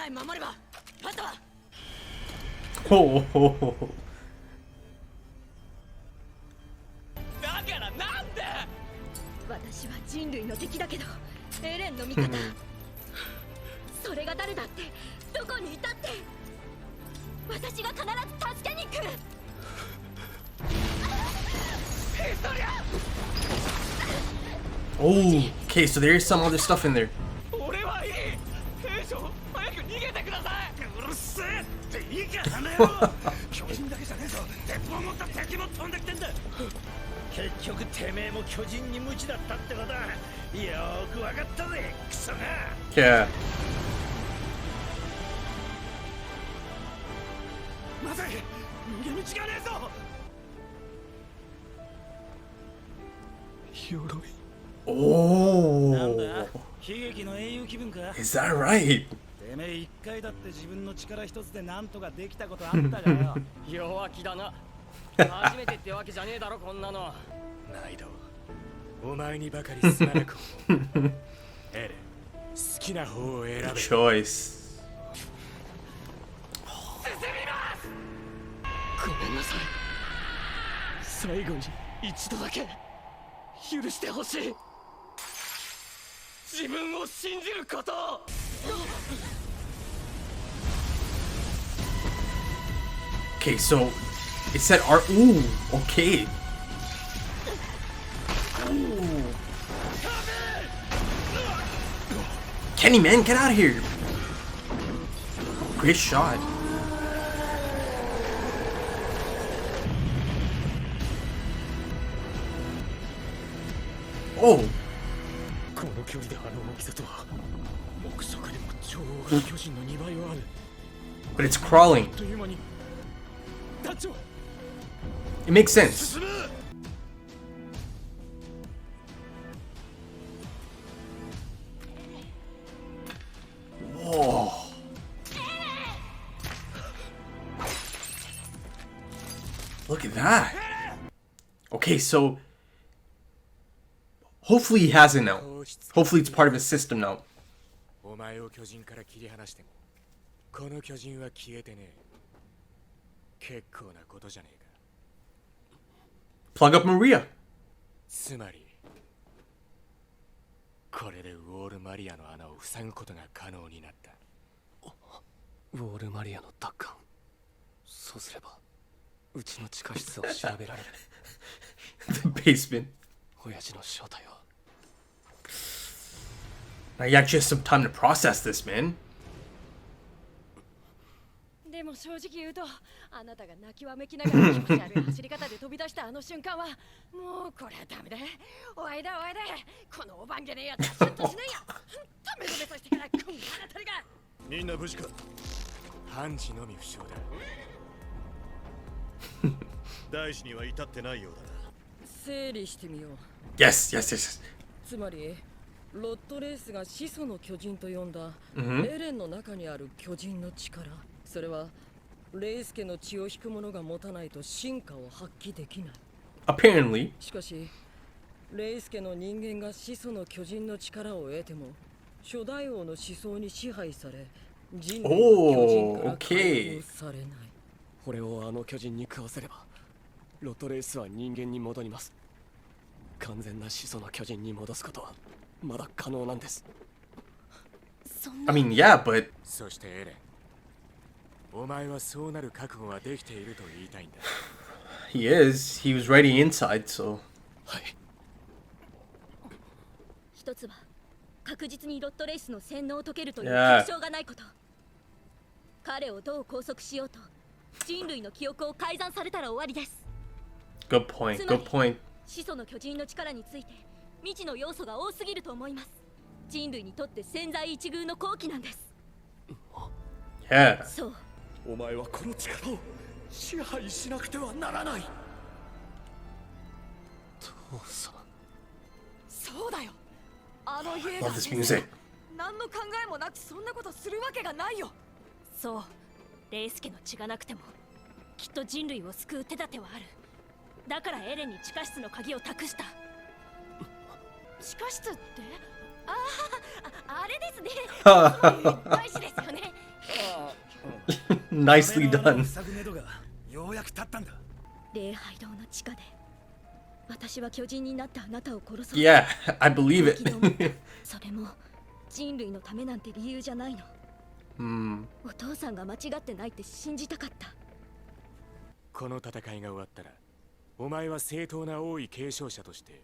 さえ守ればあとは。ほうほうほう。だからなんで。私は人類の敵だけどエレンの味方。それが誰だってどこにいたって私が必ず助けに来る。ヒストリア。 Oh, okay, so there's some other stuff in there. 俺はいい。兵長早く逃げてください。うるせえっていいか花野郎。巨人だけじゃねえぞ、鉄砲持った敵も飛んできてんだ。結局てめえも巨人に無知だったってことはよーく分かったぜクソが。 Yeah. まずい逃げ道がねえぞ。鎧。 なんだ Oh, 悲劇の英雄気分か。 is that right? てめえ一回だって自分の力一つでなんとかできたことあったかよ。弱気だな。初めてってわけじゃねえだろこんなの。ナイド、お前にばかりすまなくエレン、好きな方を選べ。 Choice. ごめんなさい。最後に一度だけ許してほしい。自分を信じることを。 Okay, so it said art. Ooh, okay. Ooh. Kenny, man, get out of here. Great shot. Oh. この距離であの大きさとは目測でも超大巨人の2倍はある。 But it's crawling. という間に団長 It makes sense. 進む。 Whoa. Look at that. Okay, so hopefully he has it now. Hopefully it's part of his system now. お前を巨人から切り離してもこの巨人は消えてねえ。結構なことじゃねえか。 Plug up Maria. つまりこれでウォールマリアの穴を塞ぐことが可能になった。ウォールマリアの奪還。そうすればうちの地下室を調べられる。 The basement. 親父の正体は。 Now you actually have some time to process this, man. でも正直言うと、あなたが泣きわめきながら気持ち悪い走り方で飛び出したあの瞬間は、もうこれはダメだ。おいだおいだ。このおばんげねえやつはシュッとしないや。ため止めさせてからこんなあたりが。みんな無事か。ハンジのみ負傷だ。大事には至ってないようだな。整理してみよう。 Yes, yes, yes. つまりロッドレイスが始祖の巨人と呼んだ、エレンの中にある巨人の力、それはレイス家の血を引く者が持たないと進化を発揮できない。 Apparently. しかしレイス家の人間が始祖の巨人の力を得ても初代王の思想に支配され人類は巨人から解放されない。これをあの巨人に食わせればロッドレイスは人間に戻ります。完全な始祖の巨人に戻すことはまだ可能なんです。 I mean, yeah, but そしてエレン、お前はそうなる覚悟ができていると言いたいんだ。 he is. He was ready inside, so. はい。一つは確実にロッドレイスの洗脳を解けるという Yeah. 確証がないこと。彼をどう拘束しようと人類の記憶を改ざんされたら終わりです。 Good point. Good point. 始祖の巨人の力について未知の要素が多すぎると思います。人類にとって千載一遇の好機なんです。 Yeah. そう。お前はこの力を支配しなくてはならない。父さん。そうだよ。あの家 Love this music. 何の考えもなくそんなことするわけがないよ。そう。レイス家の血がなくてもきっと人類を救う手立てはある。だからエレンに地下室の鍵を託した。地下室って？あれですね。大事ですよね。Nicely done. 塞ぐめどがようやく立ったんだ。礼拝堂の地下で私は巨人になったあなたを殺そう。 Yeah, I believe 本気で思った it. それも人類のためなんて理由じゃないの。お父さんが間違ってないって信じたかった。この戦いが終わったらお前は正当な王位継承者として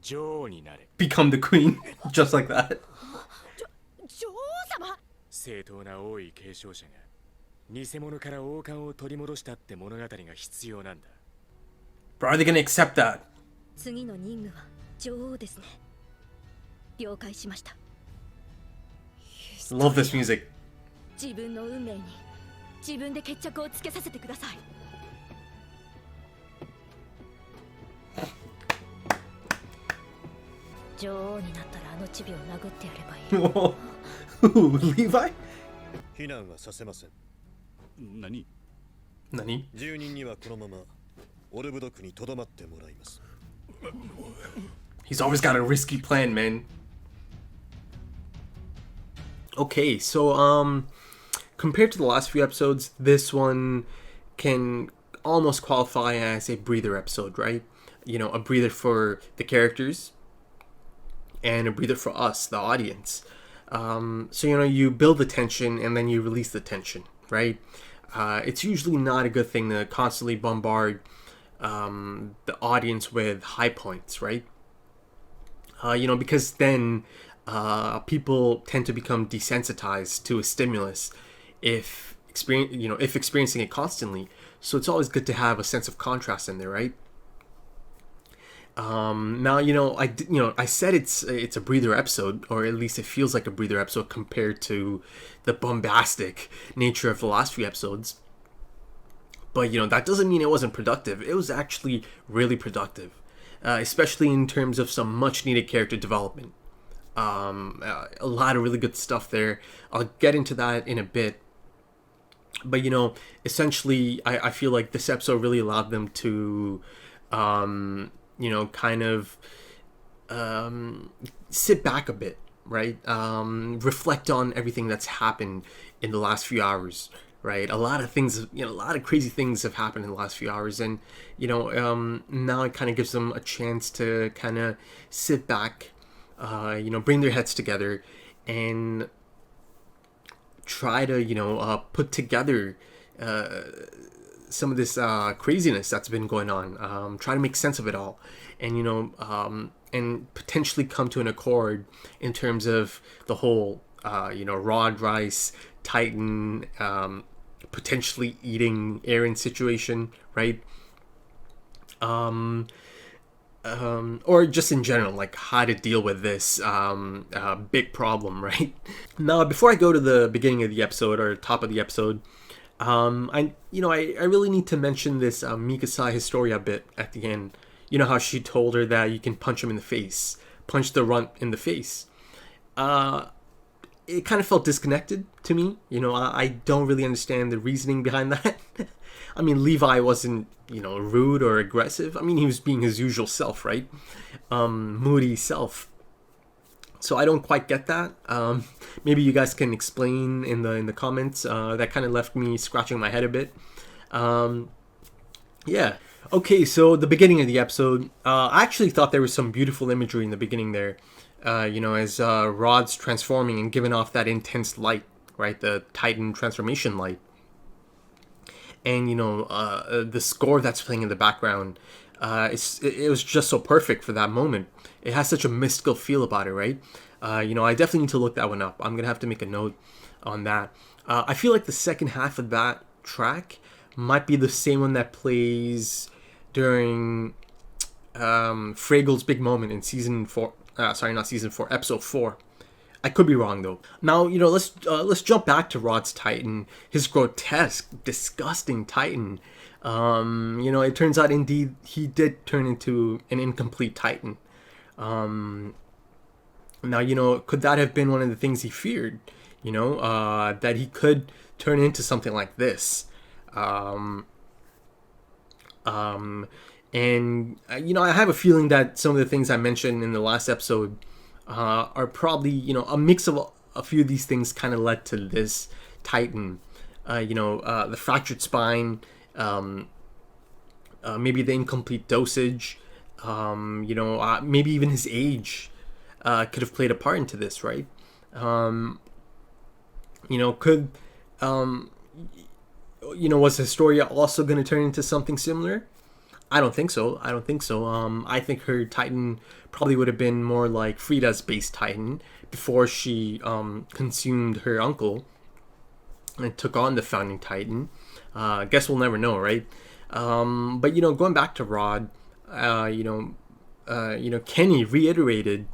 女王になれ。 Become the queen, just like that. 女王様。正当な王位継承者が偽物から王冠を取り戻したって物語が必要なんだ。 Bro, are they gonna accept that? 次の任務は女王ですね。了解しました。 Love this music. 自分の運命に自分で決着をつけさせてください。女王になったらあのチビを殴ってやればいい。 Ooh, Levi? 避難はさせません。何？ Nani? 住人にはこのままオルブド区に留まってもらいます。 He's always got a risky plan, man. Okay, so compared to the last few episodes, this one can almost qualify as a breather episode, right? You know, a breather for the characters and a breather for us, the audience. So, you know, you build the tension and then you release the tension, right? It's usually not a good thing to constantly bombard the audience with high points, right? You know, because then people tend to become desensitized to a stimulus if experiencing it constantly. So it's always good to have a sense of contrast in there, right? Now, I said it's a breather episode, or at least it feels like a breather episode compared to the bombastic nature of the last few episodes. But, you know, that doesn't mean it wasn't productive. It was actually really productive, especially in terms of some much needed character development. A lot of really good stuff there. I'll get into that in a bit. But, you know, essentially, I feel like this episode really allowed them to, kind of sit back a bit, right? Reflect on everything that's happened in the last few hours, right? A lot of things, a lot of crazy things have happened in the last few hours. And, now it kind of gives them a chance to kind of sit back, bring their heads together and try to, put together some of this craziness that's been going on, try to make sense of it all, and and potentially come to an accord in terms of the whole Rod, Reiss, Titan, potentially eating Eren situation, right? Or just in general, like how to deal with this big problem, right? Now, before I go to the beginning of the episode or top of the episode, I really need to mention this Mikasa Historia bit at the end. You know how she told her that you can punch him in the face, punch the runt in the face. It kind of felt disconnected to me. I don't really understand the reasoning behind that. I mean, Levi wasn't, rude or aggressive. I mean, he was being his usual self, right? Moody self. So I don't quite get that. Maybe you guys can explain in the comments. That kind of left me scratching my head a bit. Yeah. Okay, so the beginning of the episode, I actually thought there was some beautiful imagery in the beginning there. As Rod's transforming and giving off that intense light, right? The Titan transformation light. And, the score that's playing in the background, it was just so perfect for that moment. It has such a mystical feel about it, right? I definitely need to look that one up. I'm going to have to make a note on that. I feel like the second half of that track might be the same one that plays during Fragel's big moment in season 4. Not season 4, episode 4. I could be wrong though. Now, let's jump back to Rod's Titan, his grotesque, disgusting Titan. It turns out indeed he did turn into an incomplete Titan. Now, could that have been one of the things he feared? That he could turn into something like this. And I have a feeling that some of the things I mentioned in the last episode are probably, a mix of a few of these things kind of led to this Titan. the fractured spine, maybe the incomplete dosage, maybe even his age could have played a part into this, right? Was Historia also going to turn into something similar? I don't think so. I think her Titan probably would have been more like Frida's base Titan before she consumed her uncle and took on the founding Titan. Guess we'll never know, right? But going back to Rod, Kenny reiterated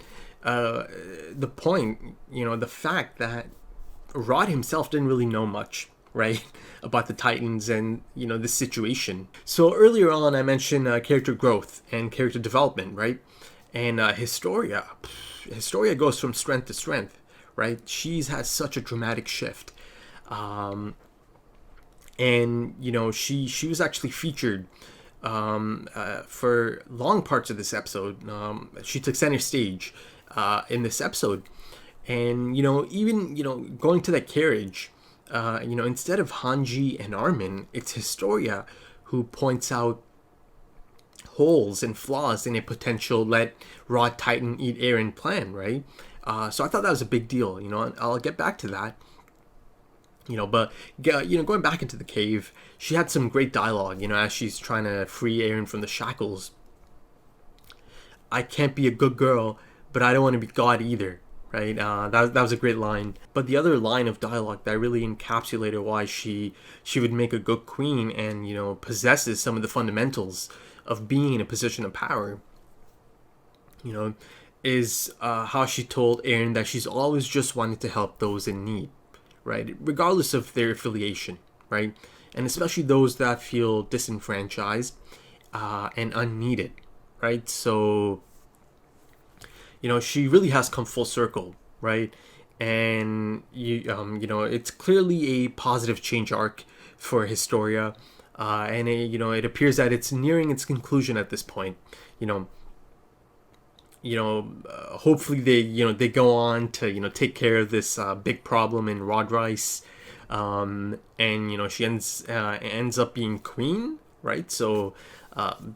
the point, the fact that Rod himself didn't really know much, right, about the Titans and this situation. So earlier on I mentioned character growth and character development, right? And Historia goes from strength to strength, right? She's had such a dramatic shift, and she was actually featured for long parts of this episode. She took center stage in this episode, and even going to that carriage, instead of Hanji and Armin, it's Historia who points out holes and flaws in a potential let Rod Titan eat Eren plan, right? So I thought that was a big deal. I'll get back to that. But going back into the cave, she had some great dialogue, as she's trying to free Eren from the shackles. I can't be a good girl, but I don't want to be God either, right? That was a great line. But the other line of dialogue that really encapsulated why she would make a good queen and possesses some of the fundamentals of being in a position of power, is how she told Eren that she's always just wanted to help those in need, right? Regardless of their affiliation, right? And especially those that feel disenfranchised and unneeded, right? So she really has come full circle, right? And it's clearly a positive change arc for Historia, and it appears that it's nearing its conclusion at this point. Hopefully they go on to take care of this big problem in Reiss, and she ends up being queen, right? So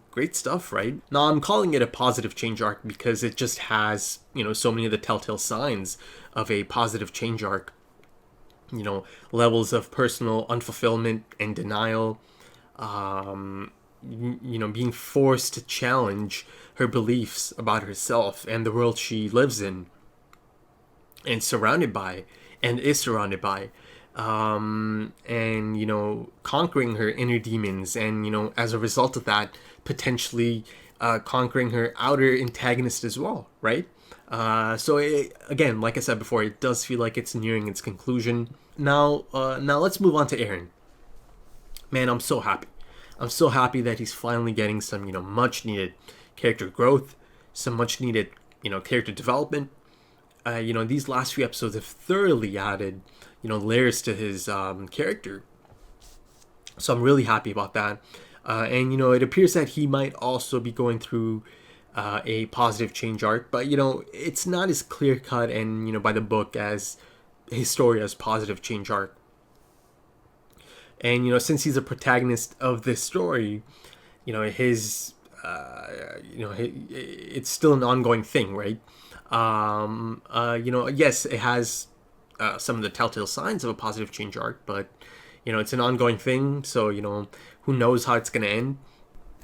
great stuff, right? Now I'm calling it a positive change arc because it just has so many of the telltale signs of a positive change arc. Levels of personal unfulfillment and denial, being forced to challenge her beliefs about herself and the world she lives in and is surrounded by, and conquering her inner demons, and as a result of that, potentially conquering her outer antagonist as well, right? So again, like I said before, it does feel like it's nearing its conclusion. Now let's move on to Eren. Man, I'm so happy. I'm so happy that he's finally getting some, much needed character growth, some much needed, character development. These last few episodes have thoroughly added, layers to his character. So I'm really happy about that. And it appears that he might also be going through a positive change arc, but it's not as clear cut and by the book as Historia's positive change arc. And since he's a protagonist of this story, his it's still an ongoing thing, right? Yes, it has some of the telltale signs of a positive change arc, but it's an ongoing thing, so who knows how it's going to end.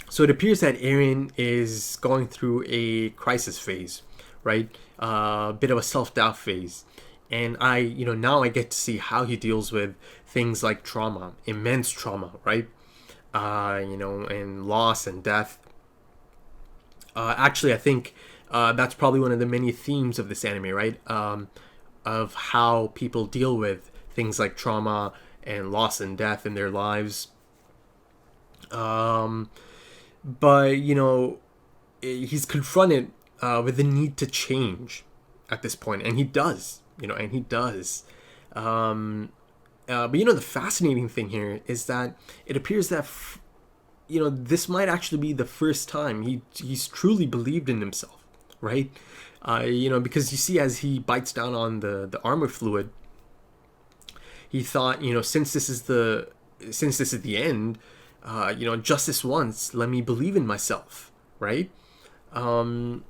So it appears that Eren is going through a crisis phase, right? A bit of a self-doubt phase. And now I get to see how he deals with things like trauma, immense trauma, right? And loss and death. Actually, I think that's probably one of the many themes of this anime, right? Of how people deal with things like trauma and loss and death in their lives. But he's confronted with the need to change at this point, and he does. But the fascinating thing here is that it appears that this might actually be the first time he's truly believed in himself, right? Because you see, as he bites down on the armor fluid, he thought, since this is the end, just this once, let me believe in myself, right? So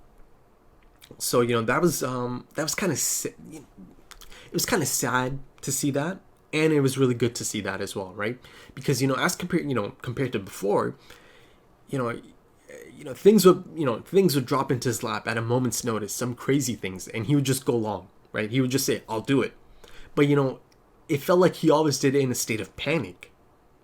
that was kind of it was kind of sad to see that, and it was really good to see that as well, right? Because as compared to before, things would drop into his lap at a moment's notice, some crazy things, and he would just go along, right? He would just say, "I'll do it," but it felt like he always did it in a state of panic,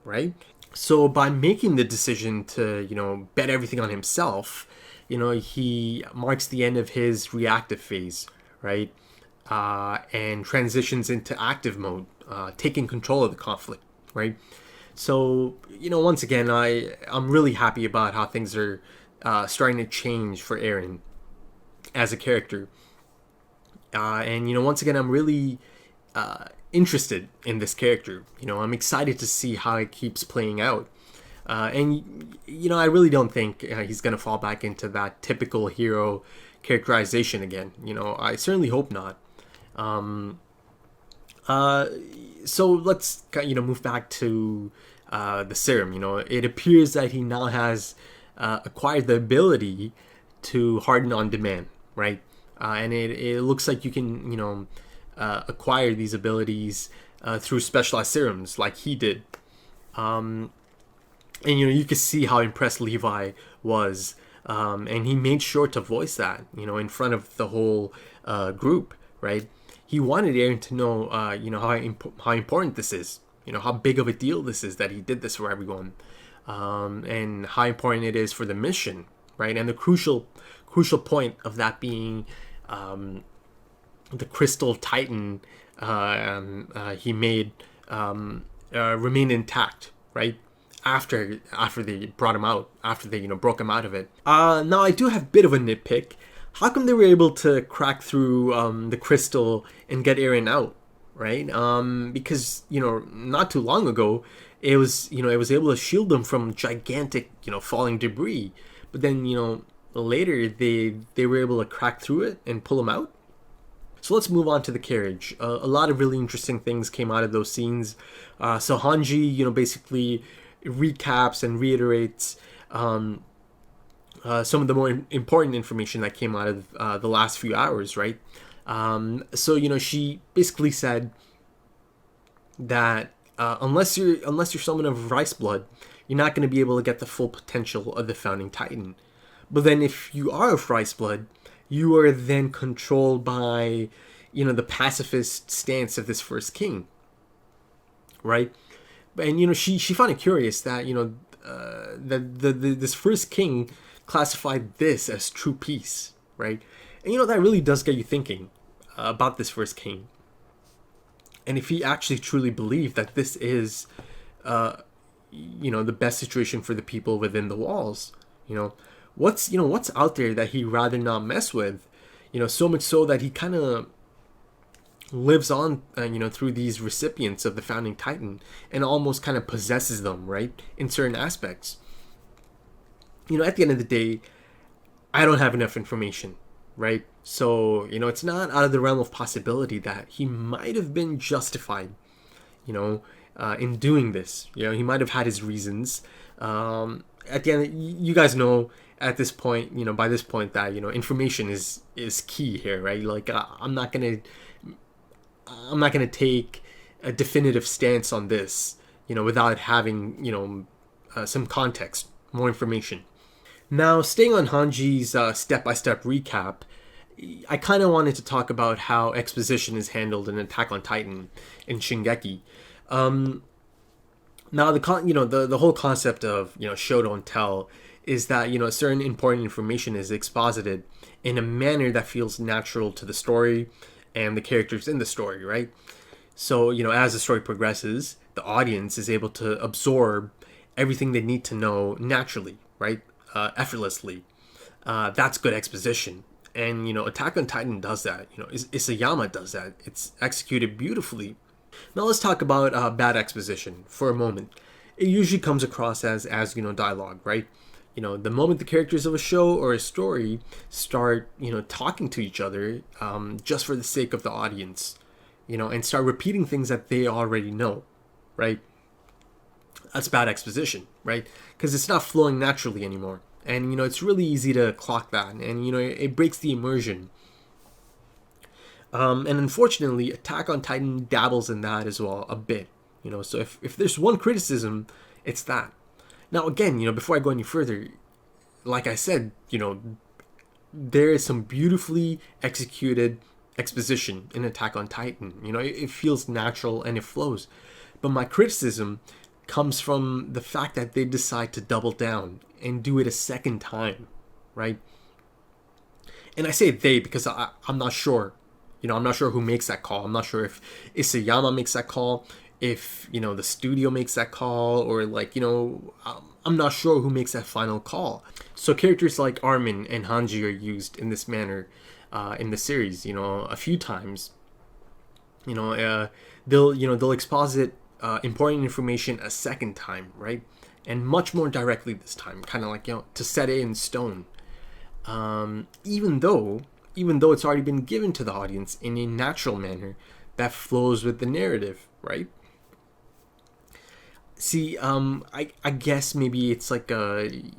right? So by making the decision to bet everything on himself, he marks the end of his reactive phase, right? And transitions into active mode, taking control of the conflict, right? So, once again, I'm really happy about how things are starting to change for Eren as a character. And, once again, I'm really interested in this character. I'm excited to see how it keeps playing out. And I really don't think he's going to fall back into that typical hero characterization again. I certainly hope not. So let's move back to the serum. It appears that he now has acquired the ability to harden on demand, right? And it looks like you can acquire these abilities through specialized serums like he did. And you could see how impressed Levi was, and he made sure to voice that in front of the whole group, right? He wanted Eren to know how important this is, how big of a deal this is that he did this for everyone, and how important it is for the mission, right? And the crucial point of that being the crystal titan he made remain intact, right? After they brought him out, after they broke him out of it. Now I do have a bit of a nitpick. How come they were able to crack through the crystal and get Eren out, right? Because not too long ago, it was able to shield them from gigantic falling debris, but then later they were able to crack through it and pull him out. So let's move on to the carriage. A lot of really interesting things came out of those scenes. So Hanji, basically recaps and reiterates some of the more important information that came out of the last few hours, right? So she basically said that unless you're someone of Reiss blood, you're not going to be able to get the full potential of the founding titan. But then if you are of Reiss blood, you are then controlled by the pacifist stance of this first king, right? And she found it curious that this first king classified this as true peace, right? And that really does get you thinking about this first king, and if he actually truly believed that this is the best situation for the people within the walls. What's out there that he'd rather not mess with, so much so that he kind of lives on through these recipients of the founding titan and almost kind of possesses them, right, in certain aspects. At the end of the day, I don't have enough information, right? So it's not out of the realm of possibility that he might have been justified in doing this. He might have had his reasons. At the end, you guys know at this point, by this point that information is key here, right? Like I'm not gonna take a definitive stance on this, without having some context, more information. Now, staying on Hanji's step-by-step recap, I kind of wanted to talk about how exposition is handled in Attack on Titan in Shingeki. Now, the whole concept of show don't tell is that certain important information is exposited in a manner that feels natural to the story and the characters in the story, right? So as the story progresses, the audience is able to absorb everything they need to know naturally, right? Effortlessly. That's good exposition. And Attack on Titan does that. Isayama does that. It's executed beautifully. Now let's talk about bad exposition for a moment. It usually comes across as dialogue, right? The moment the characters of a show or a story start talking to each other just for the sake of the audience, and start repeating things that they already know, right? That's bad exposition, right? Because it's not flowing naturally anymore. And, it's really easy to clock that. And, it breaks the immersion. And unfortunately, Attack on Titan dabbles in that as well a bit. So if there's one criticism, it's that. Now, again, before I go any further, like I said, there is some beautifully executed exposition in Attack on Titan. It feels natural and it flows. But my criticism comes from the fact that they decide to double down and do it a second time, right? And I say they because I'm not sure. I'm not sure who makes that call. I'm not sure if Isayama makes that call, if, the studio makes that call, or I'm not sure who makes that final call. So characters like Armin and Hanji are used in this manner in the series, a few times. They'll exposit important information a second time, right? And much more directly this time, kind of like, to set it in stone. Even though it's already been given to the audience in a natural manner that flows with the narrative, right? See, I guess maybe it's like they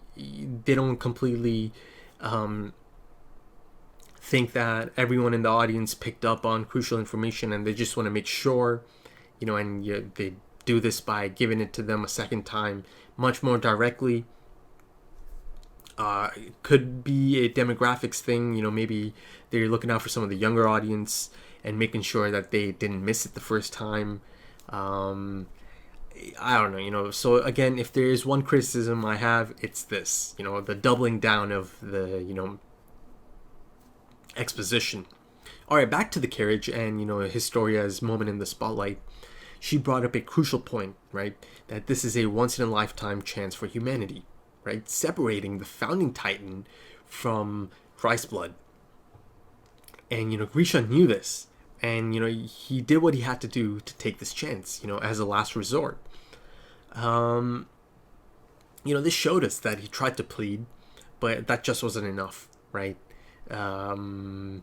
don't completely think that everyone in the audience picked up on crucial information, and they just want to make sure, and they do this by giving it to them a second time, much more directly. It could be a demographics thing, maybe they're looking out for some of the younger audience and making sure that they didn't miss it the first time. I don't know, so again, if there is one criticism I have, it's this, the doubling down of the, exposition. Alright, back to the carriage and, Historia's moment in the spotlight. She brought up a crucial point, right? That this is a once-in-a-lifetime chance for humanity, right? Separating the founding Titan from Reiss blood. And, Grisha knew this. And, he did what he had to do to take this chance, as a last resort. This showed us that he tried to plead, but that just wasn't enough, right? Man,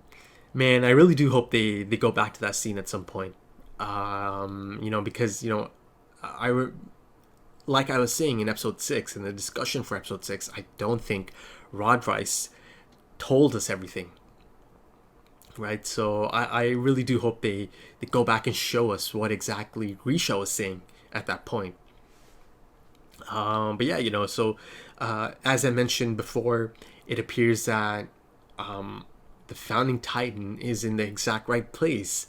I really do hope they go back to that scene at some point. Because, like I was saying in episode 6, in the discussion for episode 6, I don't think Reiss told us everything. Right, so I really do hope they go back and show us what exactly Grisha was saying at that point. But yeah, so as I mentioned before, it appears that the founding Titan is in the exact right place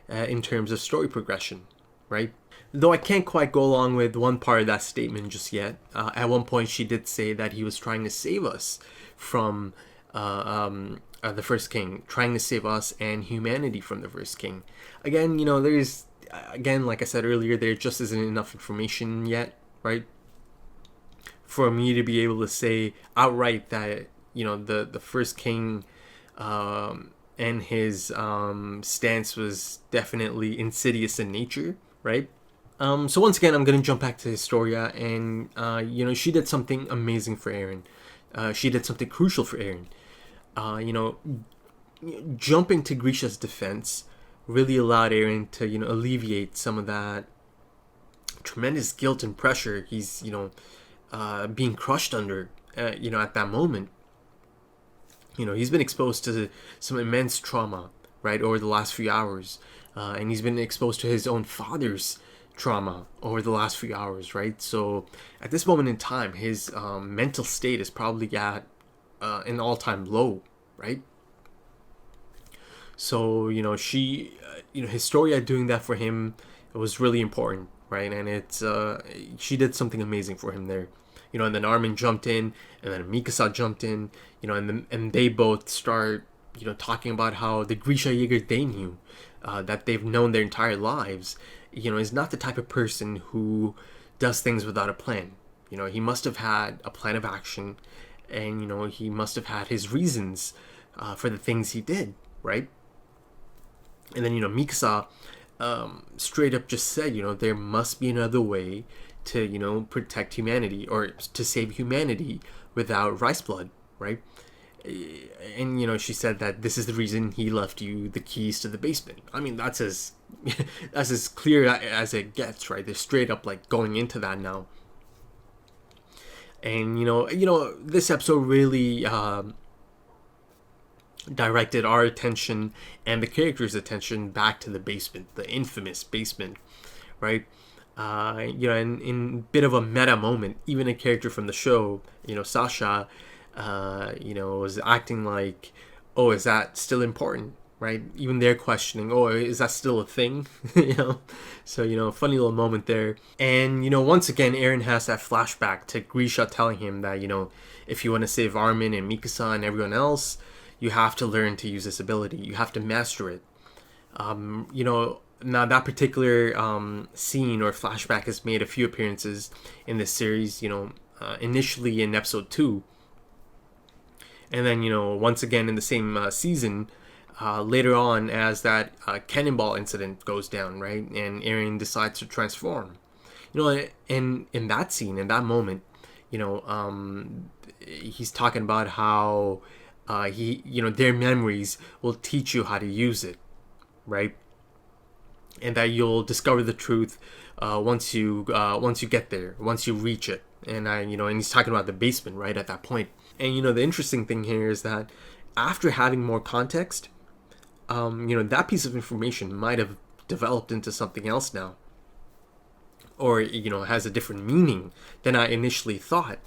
in terms of story progression, right? Though I can't quite go along with one part of that statement just yet. At one point, she did say that he was trying to save us from the first king, trying to save us and humanity from the first king. Again, there's, like I said earlier, there just isn't enough information yet, right? For me to be able to say outright that, the first king and his stance was definitely insidious in nature, right? So once again, I'm going to jump back to Historia, and, she did something amazing for Eren. She did something crucial for Eren. Jumping to Grisha's defense really allowed Eren to, alleviate some of that tremendous guilt and pressure he's, being crushed under, at that moment. He's been exposed to some immense trauma, right, over the last few hours. And he's been exposed to his own father's trauma over the last few hours, right? So at this moment in time, his mental state is probably at an all-time low, right? So, Historia doing that for him, it was really important, right? And it's she did something amazing for him there. And then Armin jumped in, and then Mikasa jumped in, and they both start, talking about how the Grisha Jaeger they knew, that they've known their entire lives, is not the type of person who does things without a plan. He must have had a plan of action, and, he must have had his reasons for the things he did, right? And then, Mikasa straight up just said, there must be another way to, protect humanity, or to save humanity without Reiss blood, right? and you know, she said that this is the reason he left you the keys to the basement. I mean, that's as that's as clear as it gets, right? They're straight up like going into that now. And you know, this episode really directed our attention and the characters' attention back to the basement, the infamous basement, right? You know, in bit of a meta moment, even a character from the show, you know, Sasha, you know, was acting like, oh, is that still important, right? Even they're questioning, oh, is that still a thing? You know, so, you know, funny little moment there. And, you know, once again, Eren has that flashback to Grisha telling him that, you know, if you want to save Armin and Mikasa and everyone else, you have to learn to use this ability. You have to master it. You know, now that particular scene or flashback has made a few appearances in this series, you know, initially in episode 2. And then, you know, once again in the same season, later on as that cannonball incident goes down, right? And Eren decides to transform. You know, and in that scene, in that moment, you know, he's talking about how you know, their memories will teach you how to use it, right? And that you'll discover the truth once you get there, once you reach it. And you know, and he's talking about the basement, right, at that point. And you know, the interesting thing here is that after having more context, you know, that piece of information might have developed into something else now, or you know, has a different meaning than I initially thought.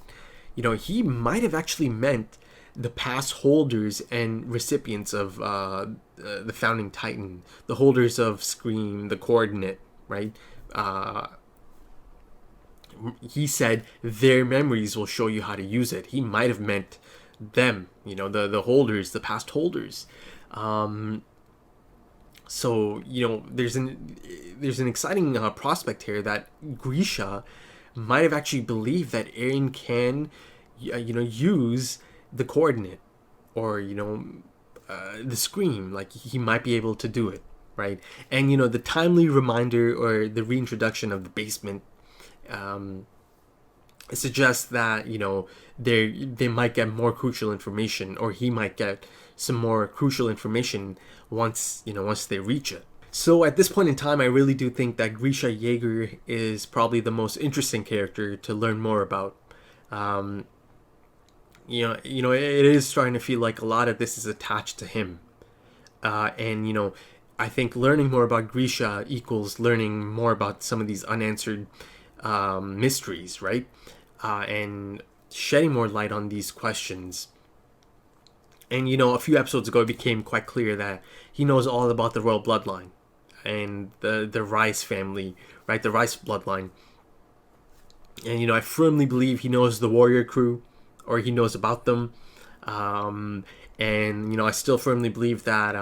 You know, he might have actually meant the past holders and recipients of the founding Titan, the holders of Scream, the coordinate, right? He said their memories will show you how to use it. He might have meant them, you know, the holders, the past holders. So, you know, there's an exciting prospect here that Grisha might have actually believed that Eren can, you know, use the coordinate, or you know, the Scream. Like, he might be able to do it, right? And you know, the timely reminder or the reintroduction of the basement suggests that, you know, they might get more crucial information, or he might get some more crucial information once they reach it. So at this point in time, I really do think that Grisha Jaeger is probably the most interesting character to learn more about. You know, it is starting to feel like a lot of this is attached to him. And, you know, I think learning more about Grisha equals learning more about some of these unanswered mysteries, right? And shedding more light on these questions. And, you know, a few episodes ago, it became quite clear that he knows all about the royal bloodline and the Reiss family, right? The Reiss bloodline. And, you know, I firmly believe he knows the warrior crew, or he knows about them. And, you know, I still firmly believe that,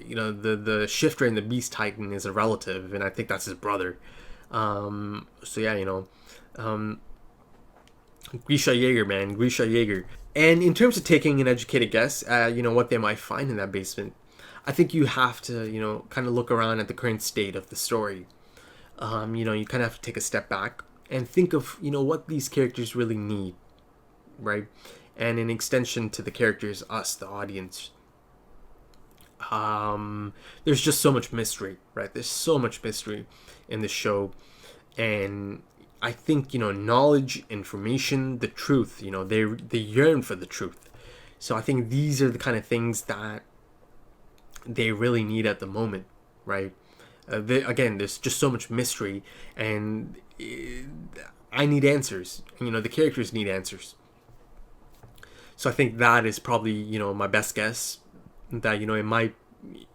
you know, the Shifter and the Beast Titan is a relative, and I think that's his brother. So, yeah, you know, Grisha Jaeger, man, Grisha Jaeger. And in terms of taking an educated guess at, you know, what they might find in that basement, I think you have to, you know, kind of look around at the current state of the story. You know, you kind of have to take a step back and think of, you know, what these characters really need, right? And in extension to the characters, us, the audience. There's just so much mystery, right? There's so much mystery in this show. And I think, you know, knowledge, information, the truth, you know, they yearn for the truth. So I think these are the kind of things that they really need at the moment, right? Again, there's just so much mystery, and I need answers. You know, the characters need answers. So I think that is probably, you know, my best guess, that, you know, it might,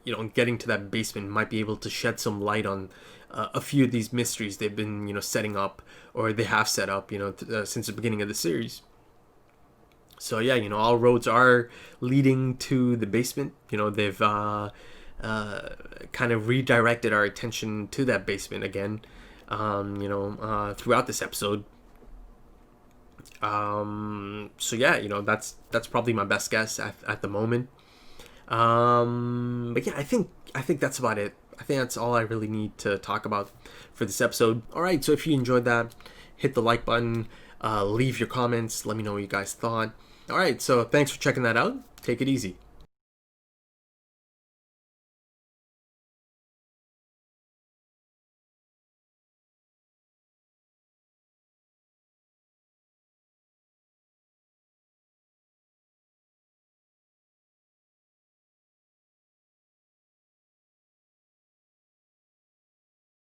you know, getting to that basement might be able to shed some light on a few of these mysteries they've been, you know, setting up, or they have set up, you know, since the beginning of the series. So yeah, you know, all roads are leading to the basement. You know, they've kind of redirected our attention to that basement again, you know, throughout this episode. So yeah, you know, that's probably my best guess at the moment. But yeah, I think that's about it. I think that's all I really need to talk about for this episode. Alright, so if you enjoyed that, hit the like button, leave your comments, let me know what you guys thought. All right, so thanks for checking that out. Take it easy.